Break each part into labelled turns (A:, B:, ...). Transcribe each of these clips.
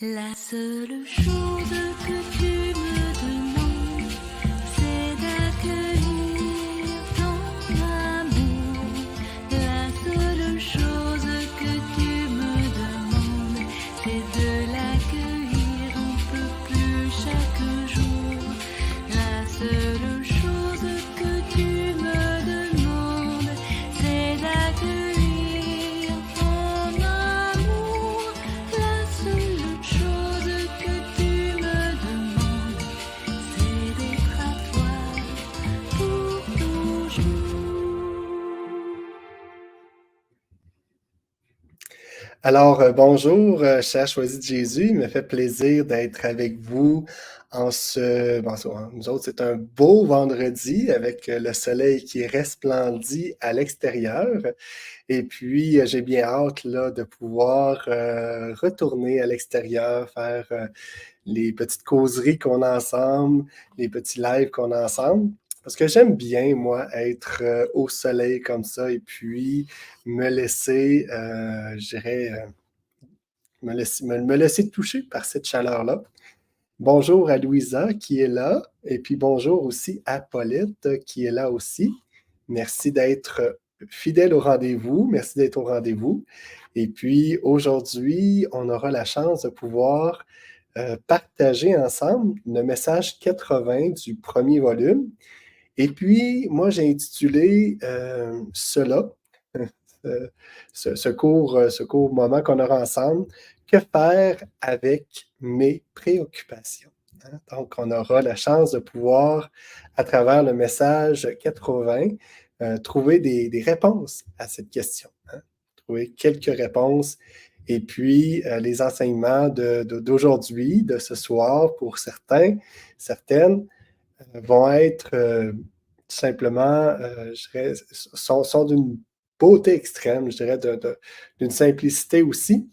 A: La seule chose que tu me demandes, c'est d'accueillir ton amour. La seule chose que tu me demandes, c'est de l'accueillir un peu plus chaque jour. La seule chose que tu me demandes, c'est d'accueillir ton amour. La seule chose que tu me demandes, c'est d'être à toi pour toujours.
B: Alors, bonjour, cher choisi de Jésus. Il me fait plaisir d'être avec vous nous autres, c'est un beau vendredi avec le soleil qui resplendit à l'extérieur. Et puis, j'ai bien hâte là, de pouvoir retourner à l'extérieur, faire les petites causeries qu'on a ensemble, les petits lives qu'on a ensemble. Parce que j'aime bien, moi, être au soleil comme ça et puis me laisser, je dirais, me laisser toucher par cette chaleur-là. Bonjour à Louisa qui est là, et puis bonjour aussi à Paulette qui est là aussi. Merci d'être fidèle au rendez-vous, merci d'être au rendez-vous. Et puis aujourd'hui, on aura la chance de pouvoir partager ensemble le message 80 du premier volume. Et puis, moi, j'ai intitulé cela, ce court moment qu'on aura ensemble, que faire avec mes préoccupations? Hein? Donc, on aura la chance de pouvoir, à travers le message 80, trouver des réponses à cette question. Hein? Trouver quelques réponses. Et puis, les enseignements d'aujourd'hui, de ce soir, pour certains, certaines, vont être tout simplement, je dirais, sont d'une beauté extrême, je dirais, d'une simplicité aussi.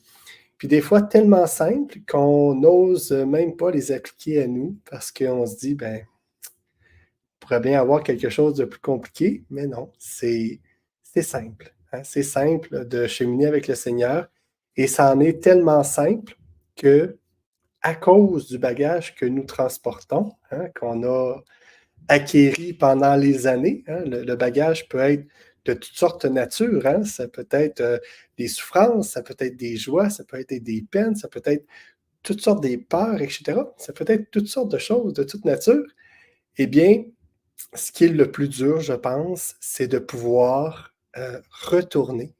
B: Puis des fois tellement simples qu'on n'ose même pas les appliquer à nous parce qu'on se dit, ben, on pourrait bien avoir quelque chose de plus compliqué, mais non, c'est simple. Hein? C'est simple de cheminer avec le Seigneur et ça en est tellement simple que, à cause du bagage que nous transportons, hein, qu'on a acquéri pendant les années. Hein. Le bagage peut être de toutes sortes de nature. Hein. Ça peut être des souffrances, ça peut être des joies, ça peut être des peines, ça peut être toutes sortes des peurs, etc. Ça peut être toutes sortes de choses de toute nature. Eh bien, ce qui est le plus dur, je pense, c'est de pouvoir retourner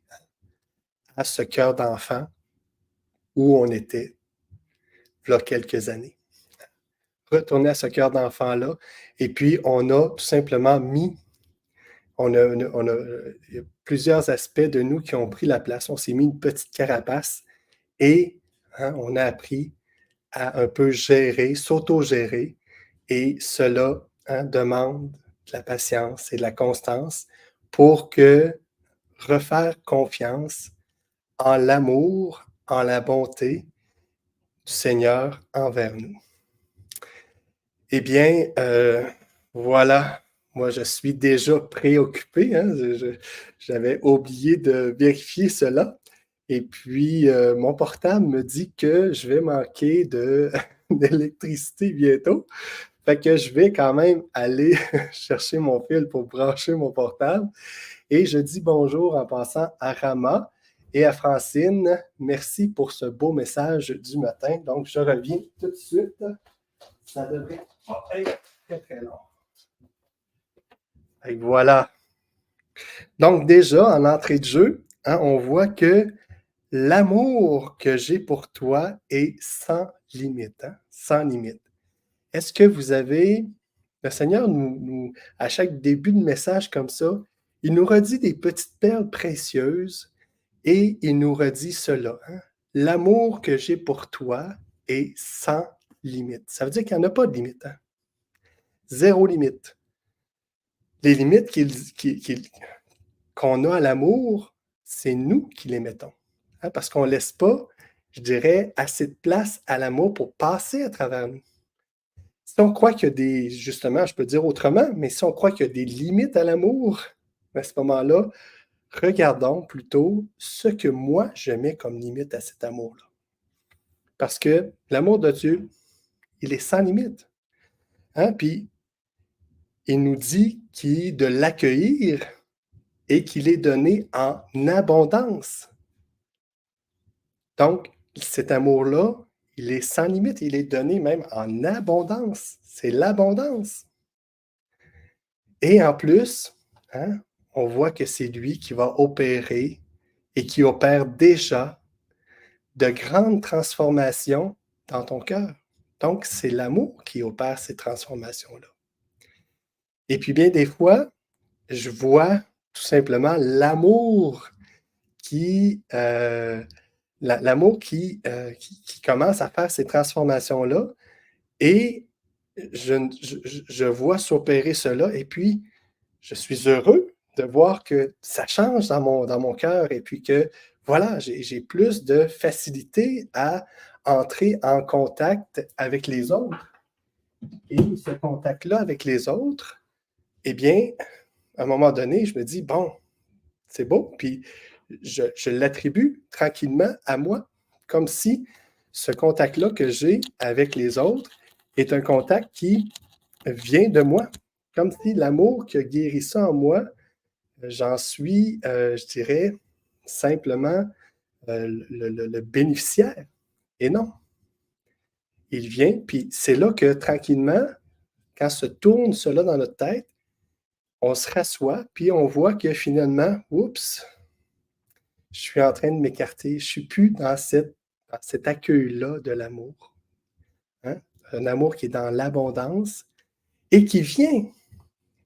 B: à ce cœur d'enfant où on était il y a quelques années. Retourner à ce cœur d'enfant-là. Et puis, on a tout simplement mis il y a plusieurs aspects de nous qui ont pris la place. On s'est mis une petite carapace et hein, on a appris à un peu gérer, s'auto-gérer. Et cela hein, demande de la patience et de la constance pour que refaire confiance en l'amour, en la bonté du Seigneur envers nous. Eh bien, voilà, moi je suis déjà préoccupé, hein, j'avais oublié de vérifier cela. Et puis, mon portable me dit que je vais manquer d'électricité bientôt. Fait que je vais quand même aller chercher mon fil pour brancher mon portable. Et je dis bonjour en passant à Rama et à Francine. Merci pour ce beau message du matin. Donc, je reviens tout de suite. Ça devrait pas être très, très long. Et voilà. Donc, déjà, en entrée de jeu, hein, on voit que l'amour que j'ai pour toi est sans limite. Hein? Sans limite. Est-ce que vous avez. Le Seigneur, à chaque début de message comme ça, il nous redit des petites perles précieuses et il nous redit cela. Hein? L'amour que j'ai pour toi est sans limite. Ça veut dire qu'il n'y en a pas de limite. Hein? Zéro limite. Les limites qu'on a à l'amour, c'est nous qui les mettons. Hein, parce qu'on ne laisse pas, je dirais, assez de place à l'amour pour passer à travers nous. Si on croit qu'il y a des, justement, je peux dire autrement, mais si on croit qu'il y a des limites à l'amour, à ce moment-là, regardons plutôt ce que moi je mets comme limite à cet amour-là. Parce que l'amour de Dieu, il est sans limite. Hein? Puis, il nous dit de l'accueillir et qu'il est donné en abondance. Donc, cet amour-là, il est sans limite, il est donné même en abondance. C'est l'abondance. Et en plus, hein, on voit que c'est lui qui va opérer et qui opère déjà de grandes transformations dans ton cœur. Donc, c'est l'amour qui opère ces transformations-là. Et puis, bien des fois, je vois tout simplement l'amour qui, qui commence à faire ces transformations-là et je vois s'opérer cela et puis je suis heureux de voir que ça change dans mon cœur et puis que, voilà, j'ai plus de facilité à entrer en contact avec les autres. Et ce contact-là avec les autres, eh bien, à un moment donné, je me dis, bon, c'est beau, puis je l'attribue tranquillement à moi, comme si ce contact-là que j'ai avec les autres est un contact qui vient de moi, comme si l'amour qui a guéri ça en moi, j'en suis, je dirais, simplement le bénéficiaire. Et non, il vient, puis c'est là que tranquillement, quand se tourne cela dans notre tête, on se rassoit, puis on voit que finalement, oups, je suis en train de m'écarter. Je ne suis plus dans cet accueil-là de l'amour. Hein? Un amour qui est dans l'abondance et qui vient,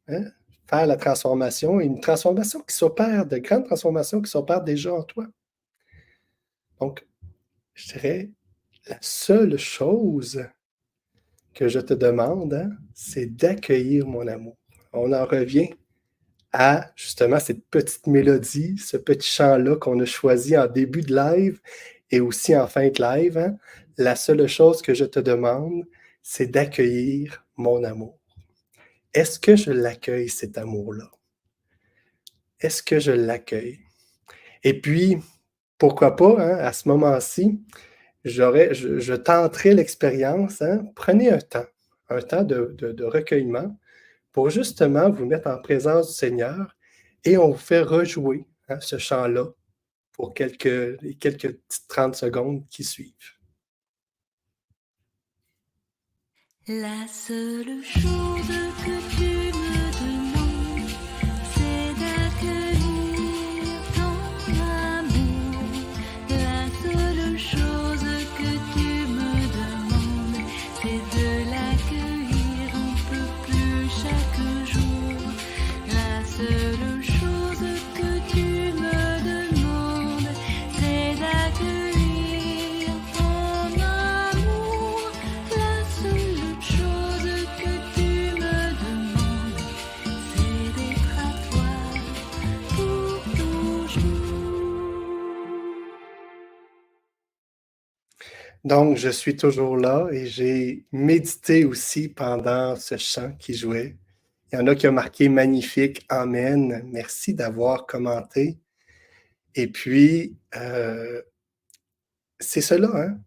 B: hein, faire la transformation, et une transformation qui s'opère, de grandes transformations qui s'opèrent déjà en toi. Donc, je dirais, la seule chose que je te demande, hein, c'est d'accueillir mon amour. On en revient à justement cette petite mélodie, ce petit chant-là qu'on a choisi en début de live et aussi en fin de live. Hein. La seule chose que je te demande, c'est d'accueillir mon amour. Est-ce que je l'accueille, cet amour-là? Est-ce que je l'accueille? Et puis, pourquoi pas, hein, à ce moment-ci, je tenterai l'expérience. Hein. Prenez un temps de recueillement pour justement vous mettre en présence du Seigneur et on vous fait rejouer, hein, ce chant-là pour les quelques petites 30 secondes qui suivent.
A: La seule chose que tu me demandes, c'est d'accueillir ton amour. La seule chose que tu me demandes, c'est de l'accueillir un peu plus chaque jour. La seule chose que tu me demandes, c'est d'accueillir ton amour. La seule chose que tu me demandes, c'est d'être à toi pour toujours.
B: Donc, je suis toujours là et j'ai médité aussi pendant ce chant qui jouait. Il y en a qui ont marqué magnifique, amen. Merci d'avoir commenté. Et puis, c'est cela, hein?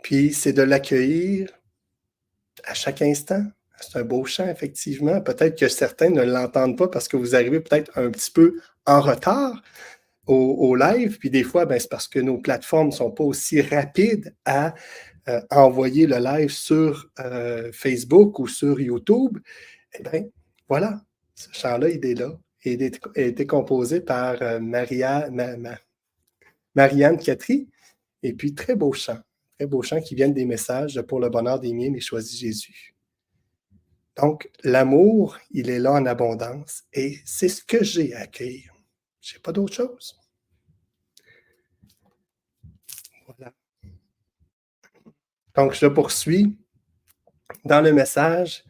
B: Puis, c'est de l'accueillir à chaque instant. C'est un beau chant, effectivement. Peut-être que certains ne l'entendent pas parce que vous arrivez peut-être un petit peu en retard au live. Puis des fois, ben, c'est parce que nos plateformes ne sont pas aussi rapides à envoyer le live sur Facebook ou sur YouTube. Eh bien, voilà, ce chant-là, il est là. Il a été composé par Marianne Catry. Et puis, très beau chant qui viennent des messages pour le bonheur des miens, mais choisis Jésus. Donc, l'amour, il est là en abondance et c'est ce que j'ai à accueillir. Je n'ai pas d'autre chose. Voilà. Donc, je poursuis. Dans le message,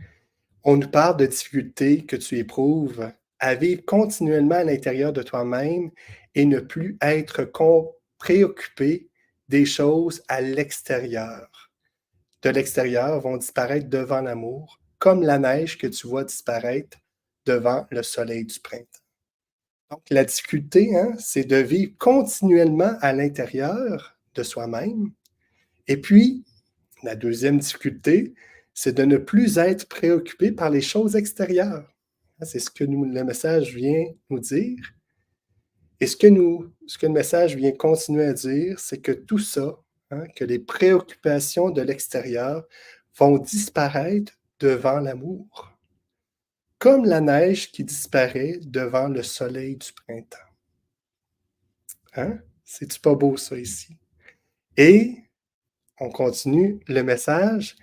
B: on nous parle de difficultés que tu éprouves à vivre continuellement à l'intérieur de toi-même et ne plus être préoccupé des choses à l'extérieur. De l'extérieur vont disparaître devant l'amour, comme la neige que tu vois disparaître devant le soleil du printemps. Donc, la difficulté, hein, c'est de vivre continuellement à l'intérieur de soi-même Et puis, la deuxième difficulté, c'est de ne plus être préoccupé par les choses extérieures. C'est ce que le message vient nous dire. Et ce que le message vient continuer à dire, c'est que tout ça, que les préoccupations de l'extérieur vont disparaître devant l'amour, comme la neige qui disparaît devant le soleil du printemps. Hein? C'est-tu pas beau ça ici? Et on continue le message,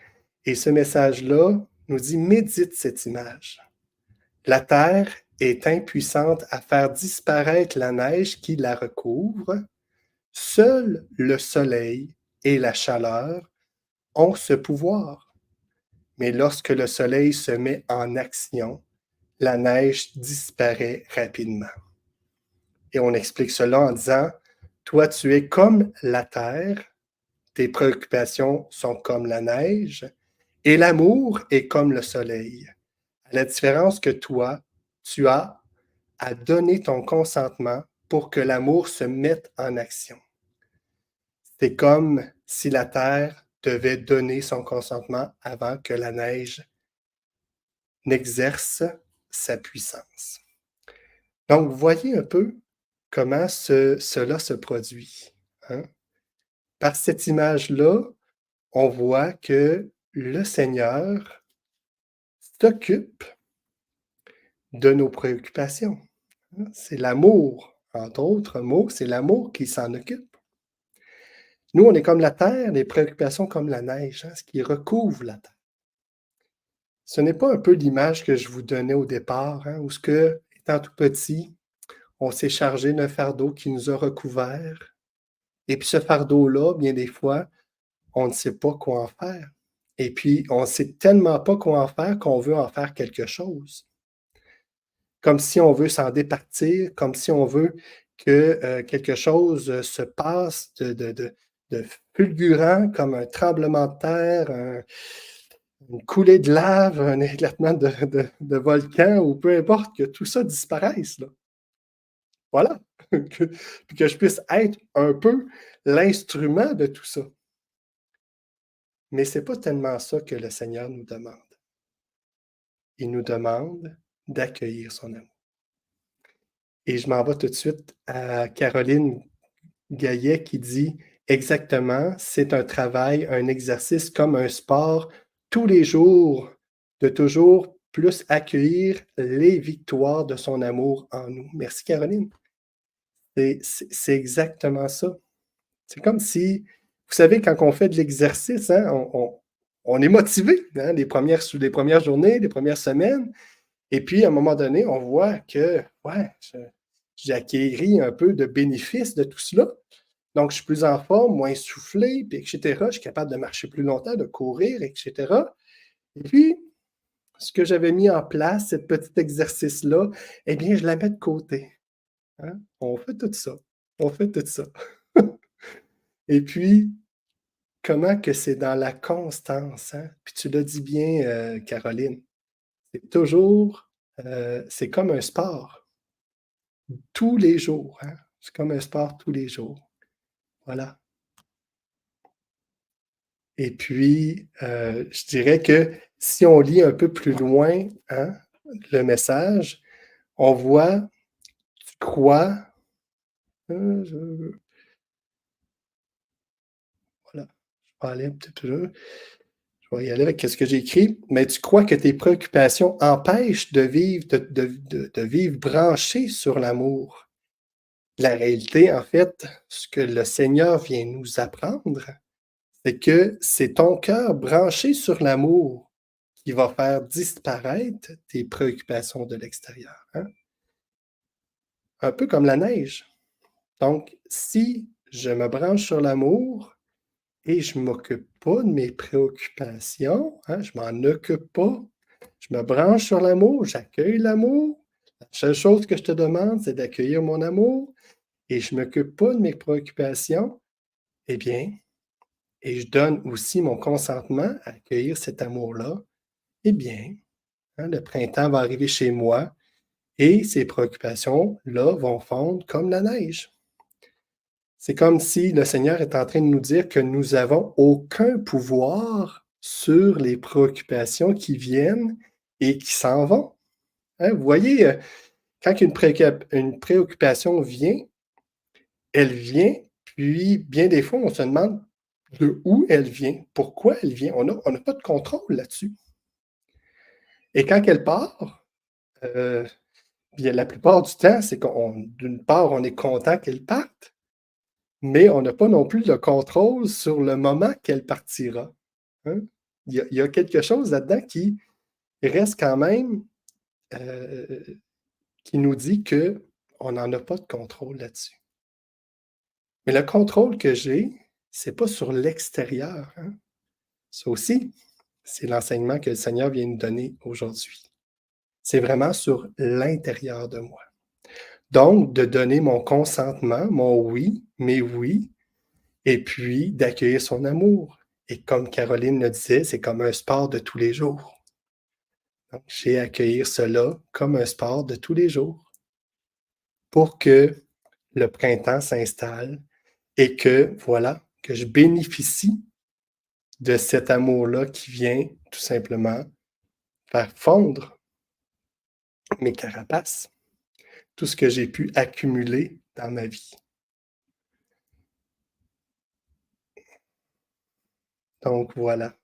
B: et ce message-là nous dit, médite cette image. La terre est impuissante à faire disparaître la neige qui la recouvre. Seul le soleil et la chaleur ont ce pouvoir. Mais lorsque le soleil se met en action, la neige disparaît rapidement. Et on explique cela en disant, toi tu es comme la terre, tes préoccupations sont comme la neige, et l'amour est comme le soleil. À la différence que toi, tu as à donner ton consentement pour que l'amour se mette en action. C'est comme si la terre devait donner son consentement avant que la neige n'exerce sa puissance. Donc, voyez un peu comment cela se produit. Hein? Par cette image-là, on voit que le Seigneur s'occupe de nos préoccupations. C'est l'amour, entre autres mots, c'est l'amour qui s'en occupe. Nous, on est comme la terre, les préoccupations comme la neige, ce qui recouvre la terre. Ce n'est pas un peu l'image que je vous donnais au départ, où ce que, étant tout petit, on s'est chargé d'un fardeau qui nous a recouverts. Et puis ce fardeau-là, bien des fois, on ne sait pas quoi en faire. Et puis, on ne sait tellement pas quoi en faire qu'on veut en faire quelque chose. Comme si on veut s'en départir, comme si on veut que quelque chose se passe de fulgurant, comme un tremblement de terre, une coulée de lave, un éclatement de volcan, ou peu importe, que tout ça disparaisse. Là. Voilà. Puis que je puisse être un peu l'instrument de tout ça. Mais ce n'est pas tellement ça que le Seigneur nous demande. Il nous demande d'accueillir son amour. Et je m'en vais tout de suite à Caroline Gaillet qui dit exactement, c'est un travail, un exercice comme un sport tous les jours, de toujours plus accueillir les victoires de son amour en nous. Merci Caroline. C'est exactement ça. C'est comme si, vous savez, quand on fait de l'exercice, on est motivé les premières journées, les premières semaines. Et puis, à un moment donné, on voit que, ouais, j'ai acquéri un peu de bénéfices de tout cela. Donc, je suis plus en forme, moins essoufflé, puis etc. Je suis capable de marcher plus longtemps, de courir, etc. Et puis, ce que j'avais mis en place, ce petit exercice-là, eh bien, je la mets de côté. Hein? On fait tout ça. On fait tout ça. Et puis, comment que c'est dans la constance, hein? Puis tu l'as dit bien, Caroline, c'est toujours, c'est comme un sport, tous les jours, hein? C'est comme un sport tous les jours. Voilà. Et puis, je dirais que si on lit un peu plus loin, hein, le message, on voit, tu crois, voilà, je vais aller un petit peu, je vais y aller avec ce que j'ai écrit, mais tu crois que tes préoccupations empêchent de vivre, de vivre branché sur l'amour. La réalité, en fait, ce que le Seigneur vient nous apprendre, c'est que c'est ton cœur branché sur l'amour qui va faire disparaître tes préoccupations de l'extérieur. Hein? Un peu comme la neige. Donc, si je me branche sur l'amour et je ne m'occupe pas de mes préoccupations, je ne m'en occupe pas, je me branche sur l'amour, j'accueille l'amour. La seule chose que je te demande, c'est d'accueillir mon amour et je ne m'occupe pas de mes préoccupations, eh bien, et je donne aussi mon consentement à accueillir cet amour-là, eh bien, le printemps va arriver chez moi et ces préoccupations-là vont fondre comme la neige. C'est comme si le Seigneur est en train de nous dire que nous n'avons aucun pouvoir sur les préoccupations qui viennent et qui s'en vont. Hein, vous voyez, quand une préoccupation vient, elle vient, puis bien des fois, on se demande de où elle vient, pourquoi elle vient. On n'a pas de contrôle là-dessus. Et quand elle part, bien, la plupart du temps, c'est d'une part, on est content qu'elle parte, mais on n'a pas non plus de contrôle sur le moment qu'elle partira. Hein. Il y a quelque chose là-dedans qui reste quand même, qui nous dit qu'on n'en a pas de contrôle là-dessus. Mais le contrôle que j'ai, c'est pas sur l'extérieur, hein. Ça aussi, c'est l'enseignement que le Seigneur vient nous donner aujourd'hui. C'est vraiment sur l'intérieur de moi. Donc, de donner mon consentement, mon oui, mes oui, et puis d'accueillir son amour. Et comme Caroline le disait, c'est comme un sport de tous les jours. Donc, j'ai à accueillir cela comme un sport de tous les jours pour que le printemps s'installe et que, voilà, que je bénéficie de cet amour-là qui vient tout simplement faire fondre mes carapaces, tout ce que j'ai pu accumuler dans ma vie. Donc voilà.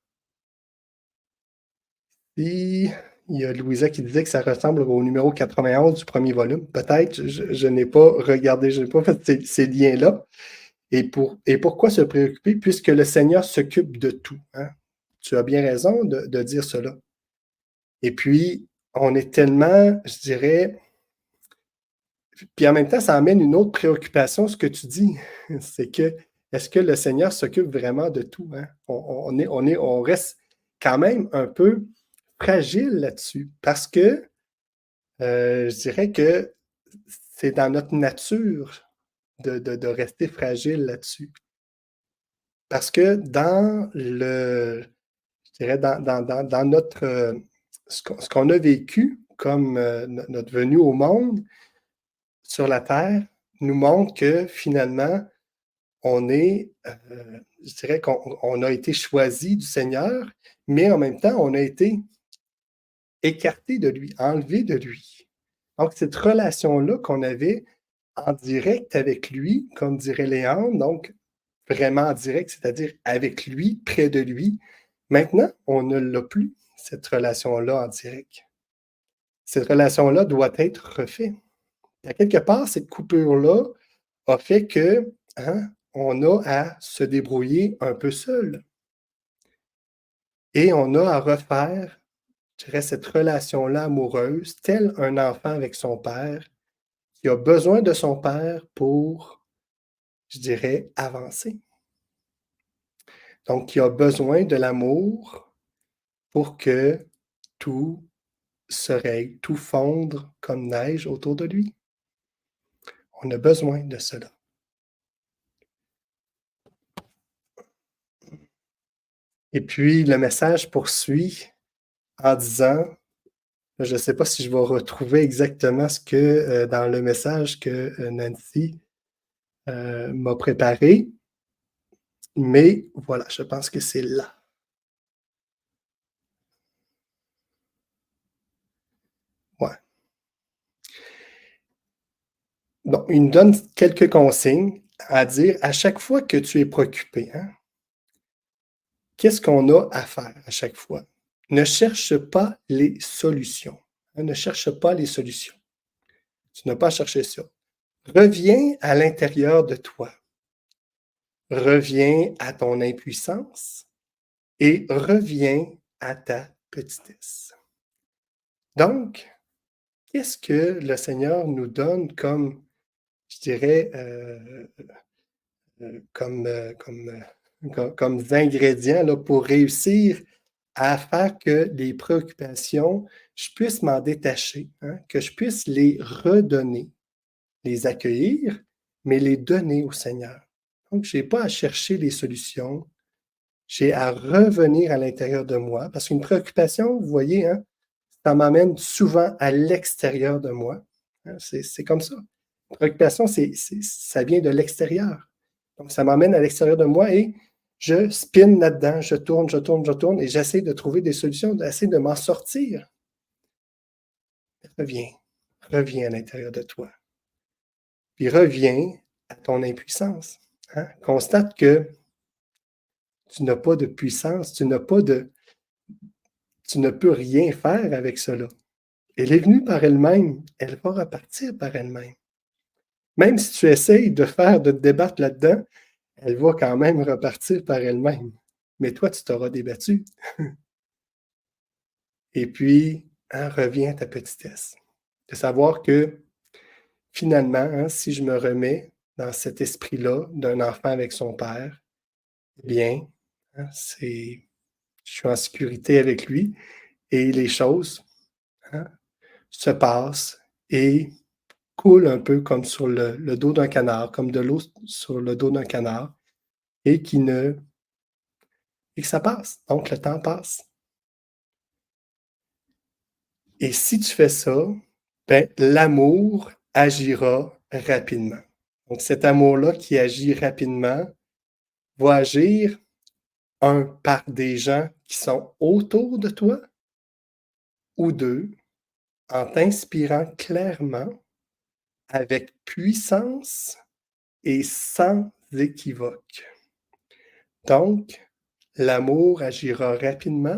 B: Et il y a Louisa qui disait que ça ressemble au numéro 91 du premier volume. Peut-être, je n'ai pas regardé, je n'ai pas fait ces liens-là. Et pourquoi se préoccuper? Puisque le Seigneur s'occupe de tout. Hein? Tu as bien raison de dire cela. Et puis, on est tellement, je dirais, puis en même temps, ça amène une autre préoccupation, ce que tu dis. C'est que, est-ce que le Seigneur s'occupe vraiment de tout? Hein? On reste quand même un peu fragile là-dessus parce que je dirais que c'est dans notre nature de rester fragile là-dessus. Parce que dans le, je dirais, dans notre, ce qu'on a vécu comme notre venue au monde sur la terre, nous montre que finalement, on est, je dirais qu'on a été choisi du Seigneur, mais en même temps, on a été écarté de lui, enlevé de lui. Donc, cette relation-là qu'on avait en direct avec lui, comme dirait Léon, donc vraiment en direct, c'est-à-dire avec lui, près de lui, maintenant, on ne l'a plus, cette relation-là en direct. Cette relation-là doit être refaite. À quelque part, cette coupure-là a fait que, hein, on a à se débrouiller un peu seul. Et on a à refaire, je dirais, cette relation-là amoureuse, tel un enfant avec son père, qui a besoin de son père pour, je dirais, avancer. Donc, qui a besoin de l'amour pour que tout se règle, tout fondre comme neige autour de lui. On a besoin de cela. Et puis, le message poursuit en disant, je ne sais pas si je vais retrouver exactement ce que dans le message que Nancy m'a préparé, mais voilà, je pense que c'est là. Ouais. Donc, il nous donne quelques consignes à dire à chaque fois que tu es préoccupé. Hein, qu'est-ce qu'on a à faire à chaque fois? Ne cherche pas les solutions. Hein, ne cherche pas les solutions. Tu n'as pas à chercher ça. Reviens à l'intérieur de toi. Reviens à ton impuissance et reviens à ta petitesse. Donc, qu'est-ce que le Seigneur nous donne comme, je dirais, comme ingrédients là, pour réussir à faire que les préoccupations, je puisse m'en détacher, hein, que je puisse les redonner, les accueillir, mais les donner au Seigneur. Donc, je n'ai pas à chercher les solutions, j'ai à revenir à l'intérieur de moi, parce qu'une préoccupation, vous voyez, hein, ça m'amène souvent à l'extérieur de moi. Hein, c'est comme ça. Une préoccupation, ça vient de l'extérieur. Donc, ça m'emmène à l'extérieur de moi et je spin là-dedans, je tourne, je tourne, je tourne et j'essaie de trouver des solutions, d'essayer de m'en sortir. Reviens, reviens à l'intérieur de toi. Puis reviens à ton impuissance. Hein? Constate que tu n'as pas de puissance, tu ne peux rien faire avec cela. Elle est venue par elle-même, elle va repartir par elle-même. Même si tu essayes de te débattre là-dedans, elle va quand même repartir par elle-même. Mais toi, tu t'auras débattu. Et puis, hein, reviens à ta petitesse. De savoir que finalement, hein, si je me remets dans cet esprit-là d'un enfant avec son père, eh bien, hein, je suis en sécurité avec lui et les choses, hein, se passent et coulent un peu comme sur le dos d'un canard, comme de l'eau sur le dos d'un canard, et que ça passe. Donc, le temps passe. Et si tu fais ça, ben, l'amour agira rapidement. Donc, cet amour-là qui agit rapidement va agir, par des gens qui sont autour de toi, ou deux, en t'inspirant clairement, avec puissance et sans équivoque. Donc, l'amour agira rapidement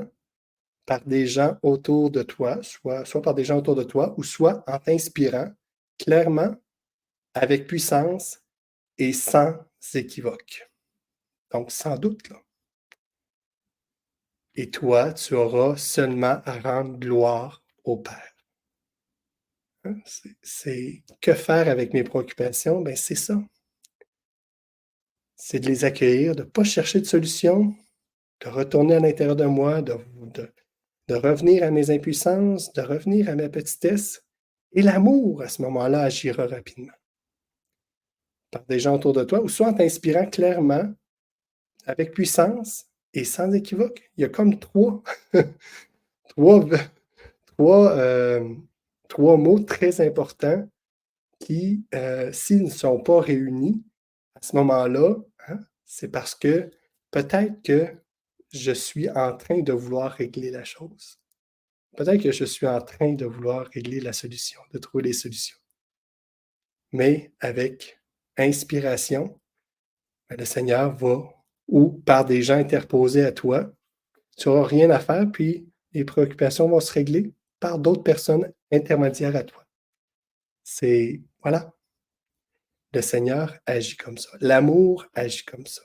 B: par des gens autour de toi, soit par des gens autour de toi, ou soit en t'inspirant clairement, avec puissance et sans équivoque. Donc, sans doute, là. Et toi, tu auras seulement à rendre gloire au Père. Hein? C'est que faire avec mes préoccupations? Ben, c'est ça. C'est de les accueillir, de ne pas chercher de solution, de retourner à l'intérieur de moi, de revenir à mes impuissances, de revenir à ma petitesse. Et l'amour, à ce moment-là, agira rapidement. Par des gens autour de toi, ou soit en t'inspirant clairement, avec puissance et sans équivoque. Il y a comme trois, trois mots très importants qui, s'ils ne sont pas réunis, à ce moment-là, hein, c'est parce que peut-être que je suis en train de vouloir régler la chose. Peut-être que je suis en train de vouloir régler la solution, de trouver les solutions. Mais avec inspiration, le Seigneur va, ou par des gens interposés à toi, tu n'auras rien à faire, puis les préoccupations vont se régler par d'autres personnes intermédiaires à toi. Voilà, le Seigneur agit comme ça. L'amour agit comme ça.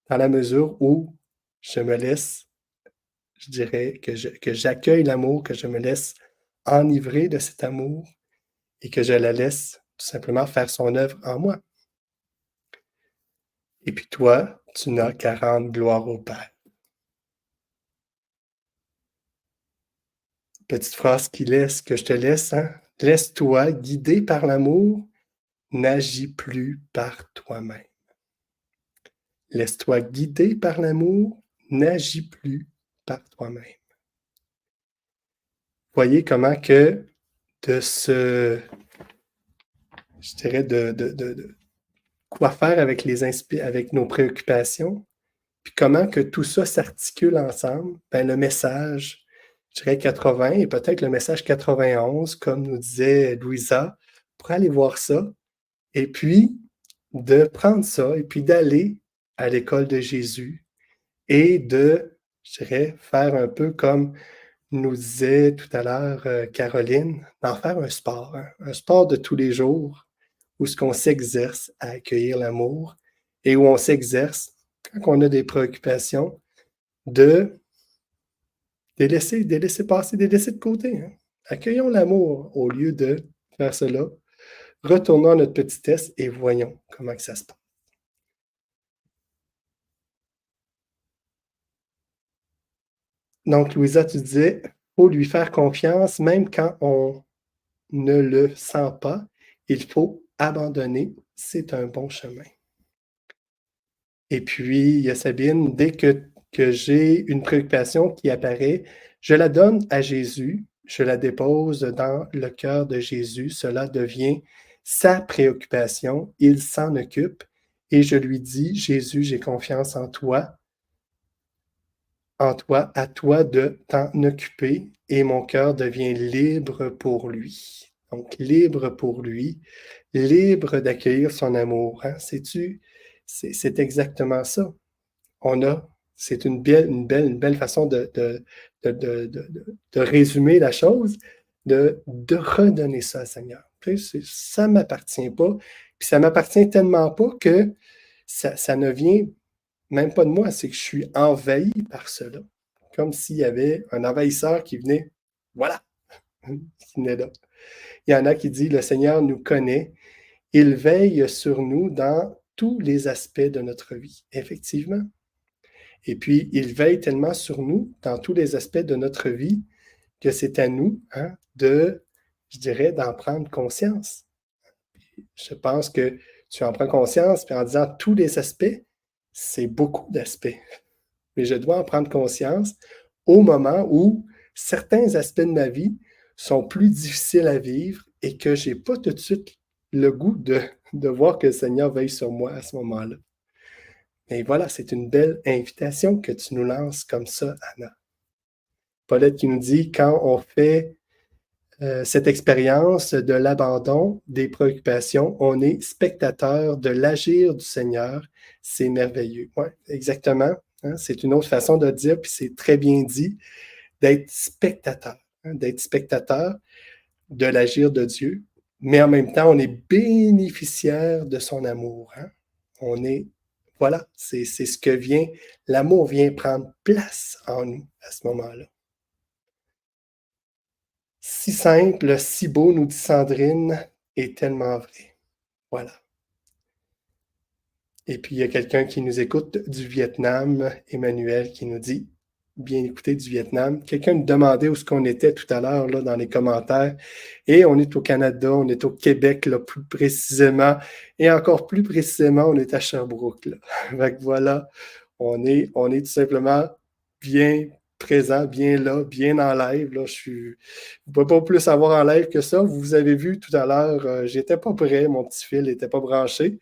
B: Dans la mesure où je me laisse, je dirais, que j'accueille l'amour, que je me laisse enivrer de cet amour et que je la laisse tout simplement faire son œuvre en moi. Et puis toi, tu n'as qu'à rendre gloire au Père. Petite phrase que je te laisse, hein? Laisse-toi guider par l'amour, n'agis plus par toi-même. Laisse-toi guider par l'amour, n'agis plus par toi-même. Voyez comment que je dirais de quoi faire avec avec nos préoccupations, puis comment que tout ça s'articule ensemble, ben le message, je dirais 80 et peut-être le message 91, comme nous disait Louisa, pour aller voir ça, et puis de prendre ça, et puis d'aller à l'école de Jésus, et je dirais, faire un peu comme nous disait tout à l'heure Caroline, d'en faire un sport, hein, un sport de tous les jours, où ce qu'on s'exerce à accueillir l'amour, et où on s'exerce, quand on a des préoccupations, de laisser passer, de laisser de côté. Hein. Accueillons l'amour au lieu de faire cela. Retournons à notre petitesse et voyons comment que ça se passe. Donc, Louisa, tu disais, il faut lui faire confiance, même quand on ne le sent pas. Il faut abandonner. C'est un bon chemin. Et puis, il y a Sabine, dès que j'ai une préoccupation qui apparaît, je la donne à Jésus, je la dépose dans le cœur de Jésus. Cela devient sa préoccupation. Il s'en occupe Et je lui dis, Jésus, j'ai confiance en toi, à toi de t'en occuper, et mon cœur devient libre pour lui. Donc, libre pour lui, libre d'accueillir son amour. Hein? Sais-tu, c'est exactement ça. On a, c'est une belle façon de résumer la chose, de redonner ça au Seigneur. Ça ne m'appartient pas, puis ça m'appartient tellement pas que ça ne vient même pas de moi, c'est que je suis envahi par cela. Comme s'il y avait un envahisseur qui venait, voilà, qui venait là. Il y en a qui disent, le Seigneur nous connaît, il veille sur nous dans tous les aspects de notre vie. Effectivement. Et puis, il veille tellement sur nous dans tous les aspects de notre vie que c'est à nous je dirais, d'en prendre conscience. Je pense que tu en prends conscience, puis en disant tous les aspects, c'est beaucoup d'aspects. Mais je dois en prendre conscience au moment où certains aspects de ma vie sont plus difficiles à vivre et que je n'ai pas tout de suite le goût de voir que le Seigneur veille sur moi à ce moment-là. Et voilà, c'est une belle invitation que tu nous lances comme ça, Anna. Paulette qui nous dit, quand on fait cette expérience de l'abandon des préoccupations, on est spectateur de l'agir du Seigneur. C'est merveilleux. Oui, exactement. Hein? C'est une autre façon de dire, puis c'est très bien dit, d'être spectateur. Hein? D'être spectateur de l'agir de Dieu, mais en même temps, on est bénéficiaire de son amour. Hein? On est, voilà, c'est ce que vient, l'amour vient prendre place en nous à ce moment-là. Si simple, si beau, nous dit Sandrine, et tellement vrai. Voilà. Et puis, il y a quelqu'un qui nous écoute du Vietnam, Emmanuel, qui nous dit, bien écouté du Vietnam. Quelqu'un nous demandait où est-ce qu'on était tout à l'heure là, dans les commentaires. Et on est au Canada, on est au Québec, là, plus précisément. Et encore plus précisément, on est à Sherbrooke. Là. Donc voilà, on est tout simplement bien présent, bien là, bien en live. Là. Je ne peux pas plus avoir en live que ça. Vous avez vu tout à l'heure, j'étais pas prêt, mon petit fil n'était pas branché.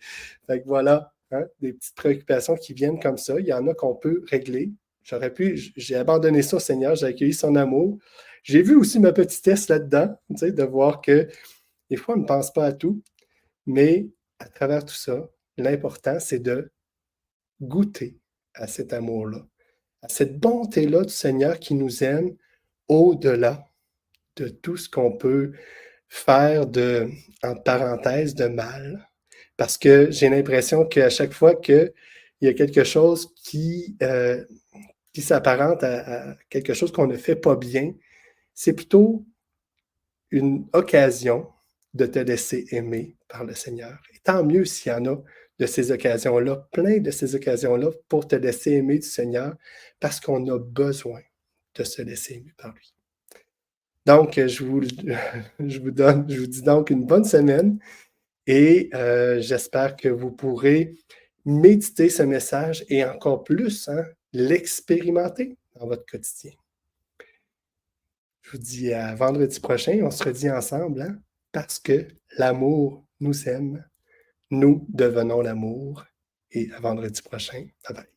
B: Donc voilà, hein, des petites préoccupations qui viennent comme ça. Il y en a qu'on peut régler. J'ai abandonné ça au Seigneur, j'ai accueilli son amour. J'ai vu aussi ma petitesse là-dedans, tu sais, de voir que des fois, on ne pense pas à tout, mais à travers tout ça, l'important, c'est de goûter à cet amour-là, à cette bonté-là du Seigneur qui nous aime au-delà de tout ce qu'on peut faire entre parenthèses, de mal. Parce que j'ai l'impression qu'à chaque fois qu'il y a quelque chose qui s'apparente à quelque chose qu'on ne fait pas bien, c'est plutôt une occasion de te laisser aimer par le Seigneur. Et tant mieux s'il y en a de ces occasions-là, plein de ces occasions-là pour te laisser aimer du Seigneur, parce qu'on a besoin de se laisser aimer par lui. Donc, je vous dis donc une bonne semaine et j'espère que vous pourrez méditer ce message et encore plus, hein, l'expérimenter dans votre quotidien. Je vous dis à vendredi prochain, on se redit ensemble, hein, parce que l'amour nous aime, nous devenons l'amour. Et à vendredi prochain. Bye bye.